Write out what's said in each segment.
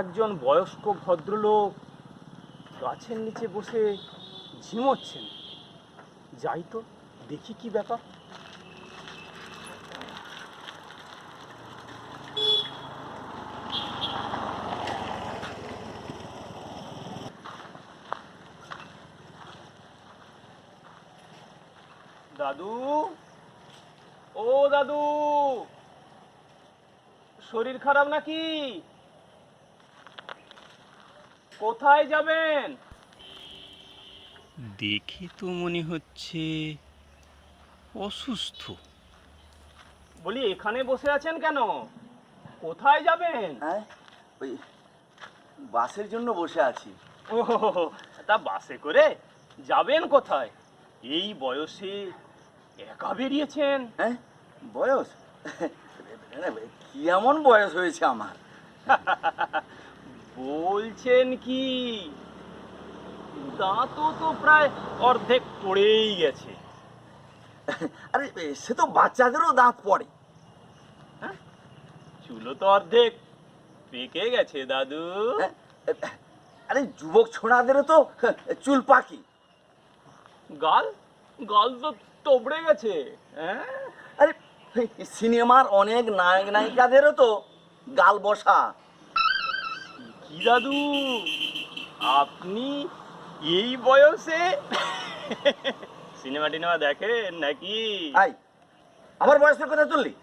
একজন বয়স্ক ভদ্রলোক গাছের নিচে বসে ঝিমোচ্ছেন। যাই তো দেখি কি ব্যাপার। দাদু, ও দাদু, শরীর খারাপ নাকি? কোথায় যাবেন? দেখে তো মনে হচ্ছে অসুস্থ। বলি এখানে বসে আছেন কেন? কোথায় যাবেন? হ্যাঁ, ওই বাসের জন্য বসে আছি। ও, তা বাসে করে যাবেন কোথায়? এই বয়সে একা বেরিয়েছেন? হ্যাঁ, বয়স কি এমন বয়স হয়েছে আমার? বলছেন কি, দাঁতও তো প্রায় অর্ধেক পড়েই গেছে। আরে সে তো বাচ্চাদেরও দাঁত পড়ে। হ্যাঁ, চুলো তো অর্ধেক পেকে গেছে দাদু। আরে যুবক ছোড়াদেরও তো চুল পাকি। গাল গাল তো তোবড়ে গেছে। হ্যাঁ, আরে সিনেমার অনেক নায়ক নায়িকাদেরও তো গাল বসা। কি দাদু, আপনি এই বয়সে সিনেমা টিনেমা দেখেন নাকি? আই, আমার বয়সের কথা তুললি?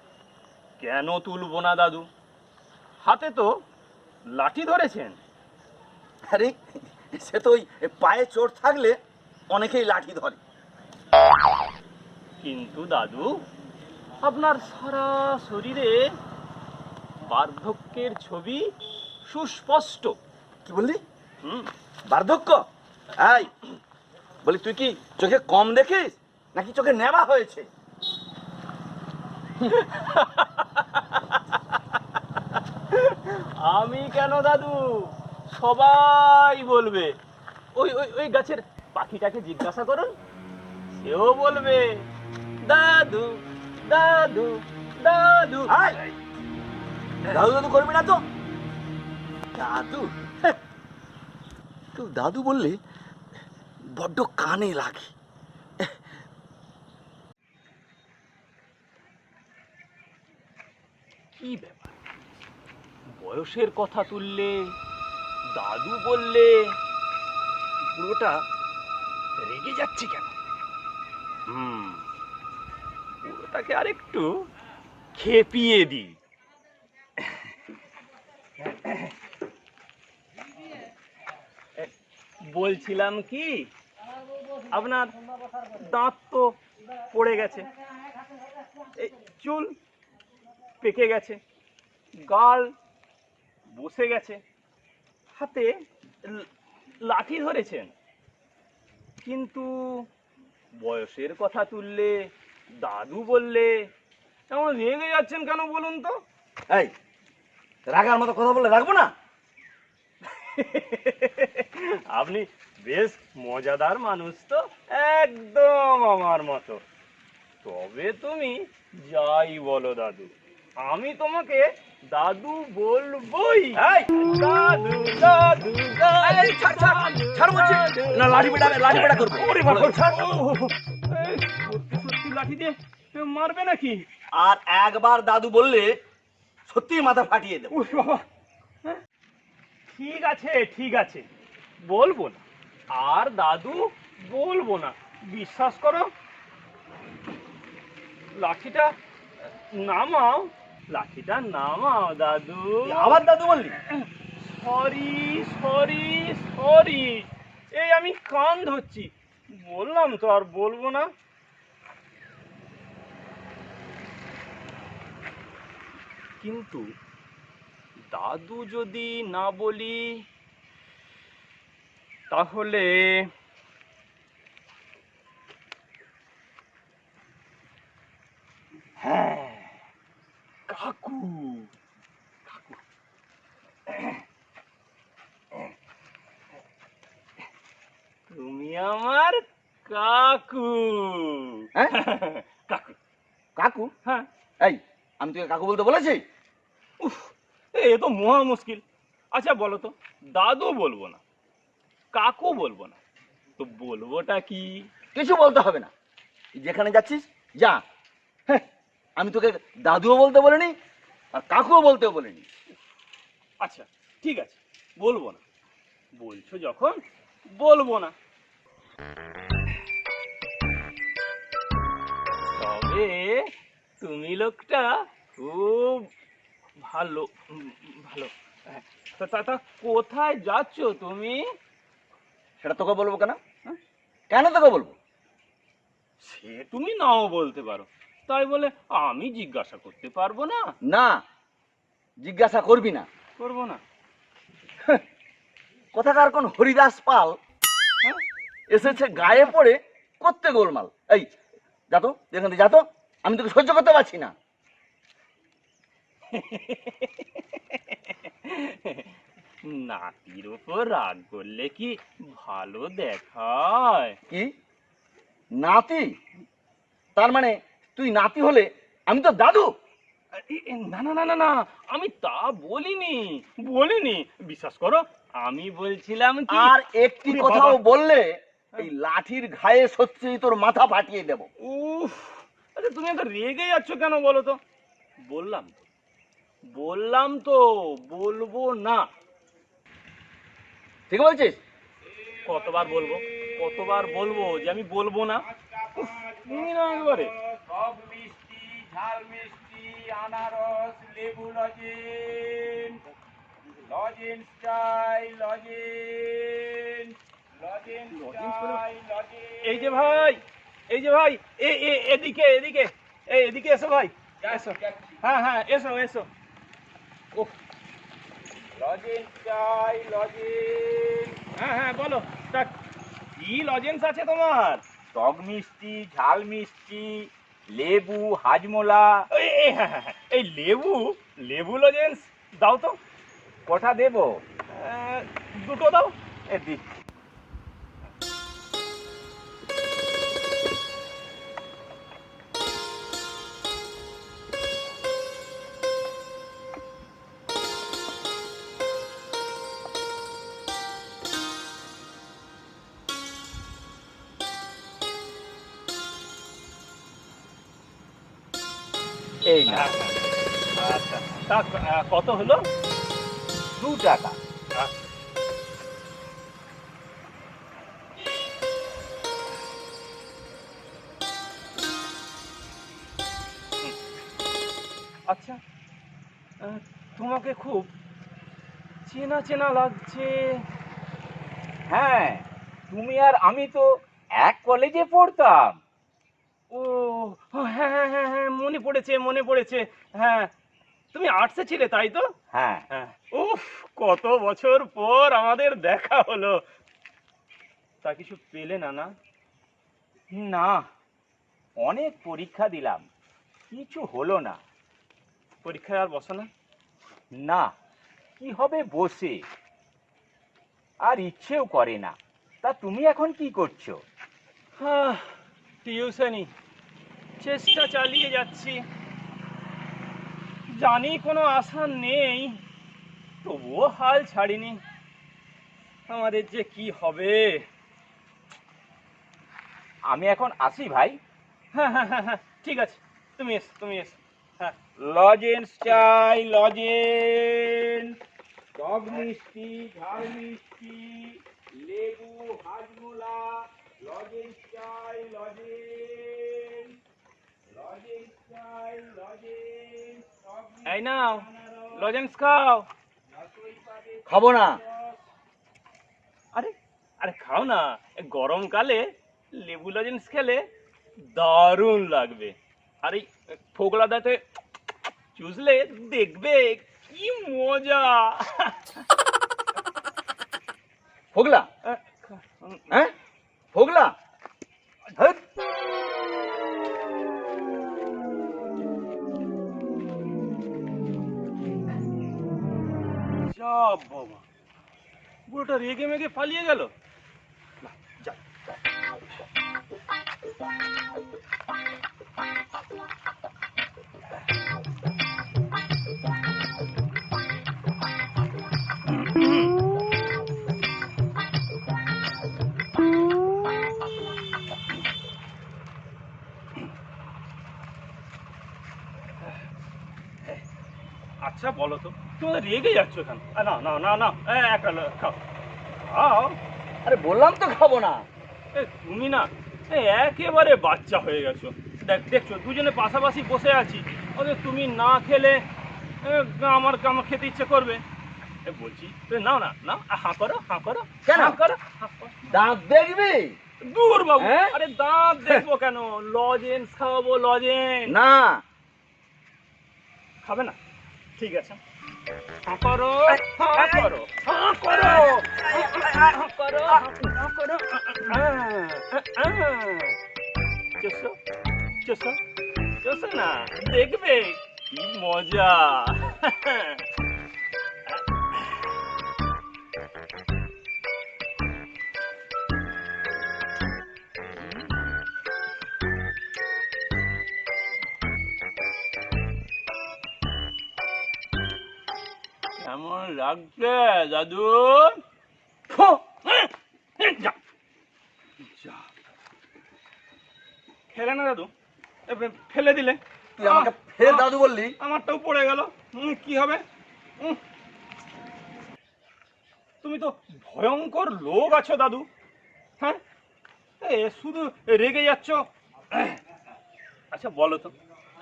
কেন তুলবো না দাদু, হাতে তো লাঠি ধরেছেন। আরে সে তো ওই পায়ে চোট থাকলে অনেকেই লাঠি ধরে। কিন্তু দাদু, আপনার সারা শরীরে বার্ধক্যের ছবি সুস্পষ্ট। কি বললি? হুম, বার্ধক্য? এই বলি, তুই কি চোখে কম দেখিস নাকি চোখে নেবা হয়েছে? আমি কেন দাদু, সবাই বলবে। ওই ওই ওই গাছের পাখিটাকে জিজ্ঞাসা করুন, সেও বলবে দাদু দাদু দাদু। এই, দাদু দাদু করবি না তো। দাদু, তুই দাদু বললে বড্ড কানে লাগে। কি ব্যাপার, বয়সের কথা তুললে, দাদু বললে, পুরোটা রেগে যাচ্ছে কেন? পুরোটাকে আরেকটু খেপিয়ে দিই। বলছিলাম কি, আপনার দাঁত তো পড়ে গেছে, এই চুল পেকে গেছে, গাল বসে গেছে, হাতে লাঠি ধরেছেন, কিন্তু বয়সের কথা তুললে, দাদু বললে এমন রেগে যাচ্ছেন কেন বলুন তো? এই, রাগার মতো কথা বলে রাখবো না। আপনি বেশ মজাদার মানুষ তো, একদম আমার মতো। তবে তুমি যাই বলো দাদু, আমি তোমাকে দাদু বলবোই। দাদু দাদু দাদু, ছাড় বলছি না, লাঠি পেটা করবো। সত্যি সত্যি লাঠি দিয়ে মারবে নাকি? আর একবার দাদু বললে সত্যি মাথা ফাটিয়ে দেবো। বাবা, ঠিক আছে ঠিক আছে, বলবো না। আর দাদু বলবো না, বিশ্বাস করো। লাঠিটা নামাও, লাঠিটা নামাও দাদু। আবার দাদু বললি? সরি সরি সরি, এই আমি কান ধরছি, বললাম তো আর বলবো না। কিন্তু দাদু যদি না বলি, তাহলে হ্যাঁ, কাকু কাকু, তুমি আমার কাকু। হ্যাঁ, কাকু কাকু? হ্যাঁ। এই, আমি তোকে কাকু বলতে বলেছি? উফ, এ তো মহা মুশকিল। আচ্ছা বলো তো, দাদু বলবো না, কাকু বলবো না, তো বলবোটা কি? কিছু বলতে হবে না, যেখানে যাচ্ছিস যা। হ্যাঁ, আমি তোকে দাদুও বলতে বলিনি আর কাকুও বলতে বলিনি। আচ্ছা ঠিক আছে, বলবো না, বলছো যখন বলবো না। তবে তুমি লোকটা খুব ভালো, ভালো। হ্যাঁ, তা কোথায় যাচ্ছ তুমি? সেটা তোকে বলবো কেন? হ্যাঁ? কেন তোকে বলবো? সে তুমি নাও বলতে পারো, তাই বলে আমি জিজ্ঞাসা করতে পারবো না? না, জিজ্ঞাসা করবি না। করবো না? কোথাকার কোন হরিদাস পাল হ্যাঁ? এসেছে গায়ে পড়ে করতে গোলমাল। এই যা তো, যেখান থেকে যা তো, আমি তোকে সহ্য করতে পারছি না। নাতির উপর রাগ করলে কি ভালো দেখায়? কি নাতি? তার মানে তুই নাতি হলে আমি তো দাদু? না না না না না, আমি তা বলিনি, বলিনি, বিশ্বাস করো। আমি বলছিলাম কি, আর একটি ওরে কথাও বাবা! বললে এই লাঠির ঘায়ে সত্যি তোর মাথা ফাটিয়ে দেব। উফ, আচ্ছা তুমি এত রেগে যাচ্ছ কেন বলো তো? বললাম তো, বললাম তো বলবো না। ঠিক বলছিস? কতবার বলবো, কতবার বলবো যে আমি বলবো না? উফ, তুমি না একবারে সব মিষ্টি, ঝাল মিষ্টি, আনারস, লেবু লজেন্স, লজেন্স চাই, লজেন্স, লজেন্স চাই, লজেন্স। এই যে ভাই, এই যে ভাই, এদিকে এদিকে, এদিকে এসো ভাই, এসো। হ্যাঁ হ্যাঁ, এসো এসো। ও, লজেন্স চাই, লজেন্স। হ্যাঁ হ্যাঁ, বলো। তা কি লজেন্স আছে তোমার? টক মিষ্টি, ঝাল মিষ্টি, লেবু, হাজমোলা। হ্যাঁ হ্যাঁ হ্যাঁ, এই লেবু, লেবু লজেন্স দাও তো। কটা দেবো? দুটো দাও। দিচ্ছি। এই না, আচ্ছা, তা কত হলো? 2 টাকা। আচ্ছা, তোমাকে খুব চেনা চেনা লাগছে। হ্যাঁ, তুমি আর আমি তো এক কলেজে পড়তাম। ও, হ্যাঁ হ্যাঁ হ্যাঁ হ্যাঁ, মনে পড়েছে, মনে পড়েছে। হ্যাঁ, তুমি আর্টসে ছিলে তাই তো? হ্যাঁ, হ্যাঁ। উফ, কত বছর পর আমাদের দেখা হলো। তা কিছু পেলে না? না না, অনেক পরীক্ষা দিলাম, কিছু হলো না। পরীক্ষায় আর বসো না? না, কি হবে বসে, আর ইচ্ছেও করে না। তা তুমি এখন কি করছো? টিউশনি, চেষ্টা চালিয়ে যাচ্ছি। জানি কোনো আশা নেই, তবুও হাল ছাড়িনি। আমাদের যে কি হবে। আমি এখন আসি ভাই। হ্যাঁ হ্যাঁ হ্যাঁ হ্যাঁ, ঠিক আছে, তুমি এসো, তুমি এসো। হ্যাঁ, লজেন্স চাই, লজেন্স, টক মিষ্টি, ঝাল মিষ্টি, লেবু, হাজমোলা, লজেন্স চাই, লজেন্স, লজেন্স চাই, লজেন্স, টক এই মিষ্টি, নাও আনারস, লজেন্স খাও। রসই পাতে খাবো না। আরে, আরে খাও না, এই গরমকালে লেবু লজেন্স খেলে দারুণ লাগবে। আর এই ফোকলা দাঁতে চুষলে দেখবে কি মজা। ফোগলা? হ্যাঁ, ফোগলা? ধ্যাৎ। যা বাবা, পুরোটা রেগে মেগে পালিয়ে গেল। না, যাই, যাই। আচ্ছা বলো তো, তোমরা রেগে যাচ্ছ কেন? না না না না, একটা খাও খাও। আরে বললাম তো খাবো না। তুমি না একেবারে বাচ্চা হয়ে গেছো। দেখছো দুজনে পাশাপাশি বসে আছি, তুমি না খেলে আমার আমার খেতে ইচ্ছে করবে। বলছি নাও না না, হাঁ করো হাঁ করো। কেন? হাঁ করো, হাঁ করো। দাঁত দেখবি? দূর বাবু, হ্যাঁ? আরে দাঁত দেখবো কেন, লজেন্স খাওয়াবো লজেন্স। না। খাবে না? ঠিক আছে, হাঁ করো হাঁ করো হাঁ করো হাঁ করো হাঁ করো। চুষো চুষো চুষো না, দেখবে কি মজা। কেমন লাগছে দাদু? ফু! যা যা, খেলে না দাদু, ফেলে দিলে। তুই আমাকে ফের দাদু বললি? আমারটাও পড়ে গেল। কি হবে? তুমি তো ভয়ঙ্কর লোক আছো দাদু। হ্যাঁ, শুধু রেগে যাচ্ছ। আচ্ছা বলো তো,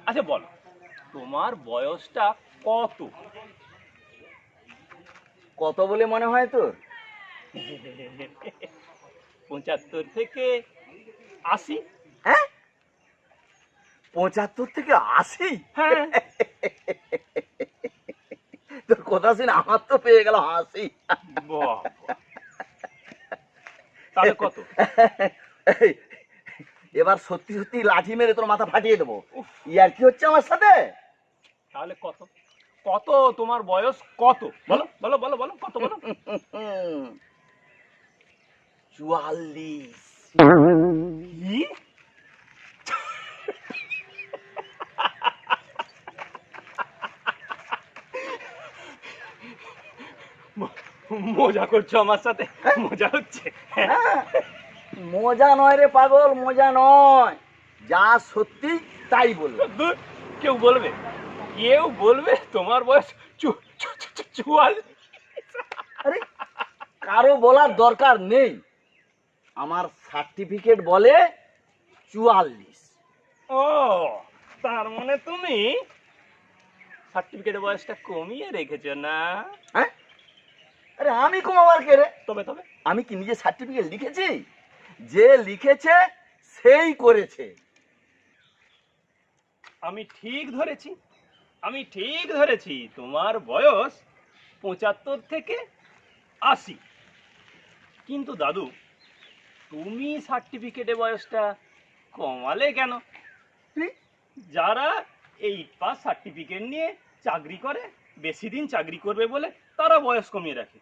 আচ্ছা বলো, তোমার বয়সটা কত? কত বলে মনে হয় তোর? 75 থেকে 80। হ্যাঁ, 75 থেকে 80? হ্যাঁ। তোর কথা শুনে আমার তো পেয়ে গেল হাসি। বাহ, তাহলে কত? এবার সত্যি সত্যি লাঠি মেরে তোর মাথা ফাটিয়ে দেবো। ইয়ার কি হচ্ছে আমার সাথে? তাহলে কত? কত তোমার বয়স কত? বলো বলো বলো বলো, কত বলো? 44। কি? মজা করছো আমার সাথে? মজা হচ্ছে? হ্যাঁ, মজা নয় রে পাগল, মজা নয়। যা সত্যি তাই বলবো। ধুর, কেউ বলবে, কেউ বলবে তোমার বয়স 44? আরে কারো বলার দরকার নেই, আমার সার্টিফিকেট বলে 44। ও, তার মানে তুমি সার্টিফিকেটের বয়সটা কমিয়ে রেখেছো না? হ্যাঁ, আরে আমি কমাবার কে রে? তবে তবে আমি কি নিজে সার্টিফিকেট লিখেছি? যে লিখেছে সেই করেছে। আমি ঠিক ধরেছি, আমি ঠিক ধরেছি, তোমার বয়স 75 থেকে 80। কিন্তু দাদু, তুমি সার্টিফিকেটে বয়সটা কমালে কেন? যারা 8 পাস সার্টিফিকেট নিয়ে চাকরি করে, বেশি দিন চাকরি করবে বলে তারা বয়স কমিয়ে রাখে,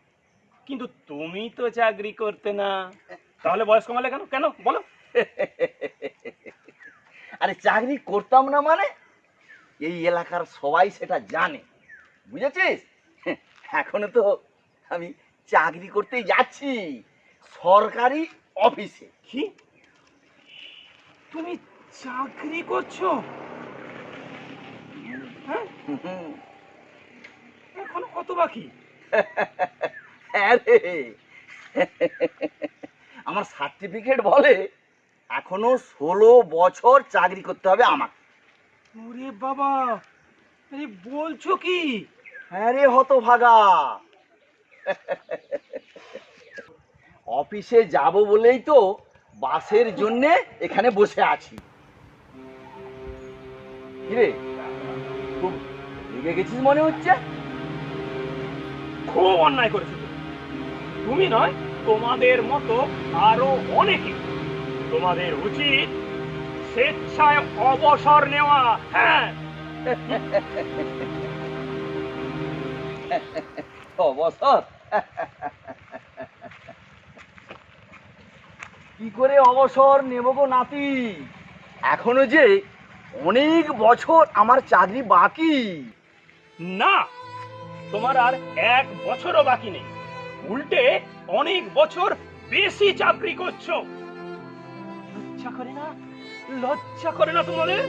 কিন্তু তুমি তো চাকরি করতে না, তাহলে বয়স কমালে কেন? কেন বলো? আরে চাকরি করতাম না মানে এই এলাকার সবাই সেটা জানে, বুঝেছিস? এখনো তো আমি চাকরি করতেই যাচ্ছি সরকারি অফিসে। কি, তুমি চাকরি করছো? হ্যাঁ, এখনো কত বাকি? আরে আমার সার্টিফিকেট বলে এখনো 16 বছর চাকরি করতে হবে আমাকে। ওরে বাবা, আরে বলছো কি? হ্যাঁ রে হতভাগা, অফিসে যাব বলেই তো বাসের জন্যে এখানে বসে আছি। কিরে, খুব রেগে গেছিস মনে হচ্ছে? খুব অন্যায় করেছো তুমি, নয় তোমাদের মতো আরো অনেকে। তোমাদের উচিত স্বেচ্ছায় অবসর নেওয়া। হ্যাঁ, অবসর? কি করে অবসর নেব গো নাতি? এখনো যে অনেক বছর আমার চাকরি বাকি। না, তোমার আর 1 বছরও বাকি নেই, উল্টে অনেক বছর বেশি চাকরি করছো। লজ্জা করে না? লজ্জা করে না তোমাদের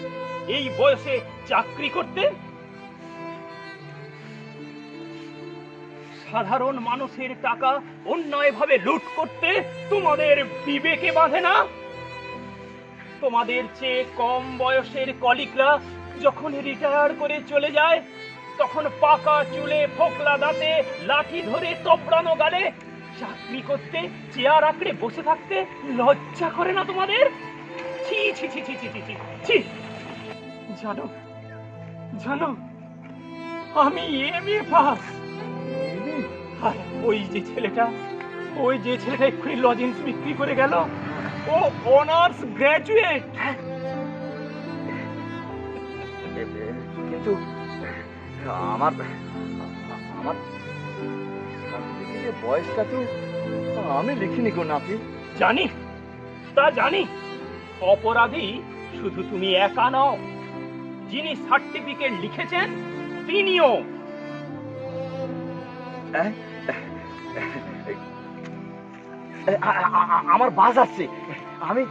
এই বয়সে চাকরি করতে? সাধারণ মানুষের টাকা অন্যায়ভাবে লুট করতে তোমাদের বিবেকে বাঁধে না? তোমাদের চেয়ে কম বয়সের কলিগরা যখন রিটায়ার করে চলে যায়, তখন পাকা চুলে ফোকলা দাঁতে লাঠি ধরে তোপড়ানো গালে চাকরি করতে চেয়ার আঁকড়ে বসে থাকতে লজ্জা করে না তোমাদের? ছি ছি ছি ছি ছি ছি ছি ছি। জানো জানো, আমি এমএ পাস। আর ওই যে ছেলেটা এক্ষুনি লজেন্স বিক্রি করে গেল, ও অনার্স গ্র্যাজুয়েট। কিন্তু আমার আমার সার্টিফিকেটের বয়সটা তো আমি লিখিনি গো নাতি। জানি, তা জানি। অপরাধী শুধু তুমি একা নও, যিনি সার্টিফিকেট লিখেছেন তিনিও। আমার বাস আসছে, আমি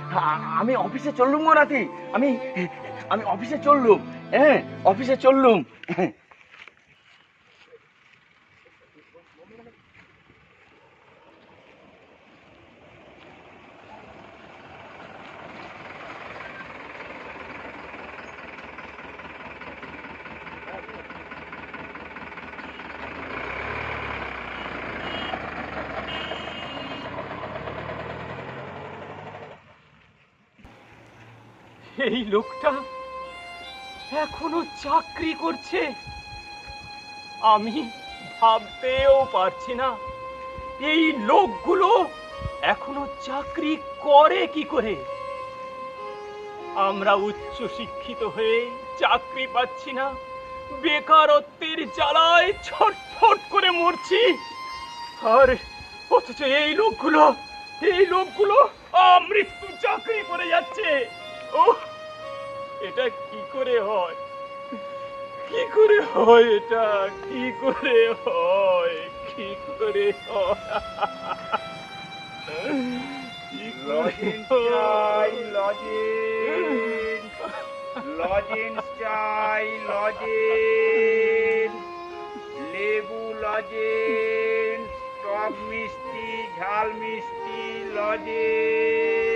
আমি অফিসে চললুম গো নাতি। আমি আমি অফিসে চললুম। হ্যাঁ, অফিসে চললুম। এই লোকটা এখনো চাকরি করছে, আমি ভাবতেও পারছি না এই লোকগুলো এখনো চাকরি করে কি করে। আমরা উচ্চ শিক্ষিত হয়ে চাকরি পাচ্ছি না, বেকারত্বের জ্বালায় ছটফট করে মরছি, আর অথচ এই লোকগুলো মৃত্যু চাকরি করে যাচ্ছে। ও, এটা কি করে হয়? কি করে হয় এটা? কি করে হয়? কি করে হয়? কি করে হয়? লজেন্স চাই, লজেন্স, লেবু লজেন্স, টক মিষ্টি, ঝাল মিষ্টি লজেন্স।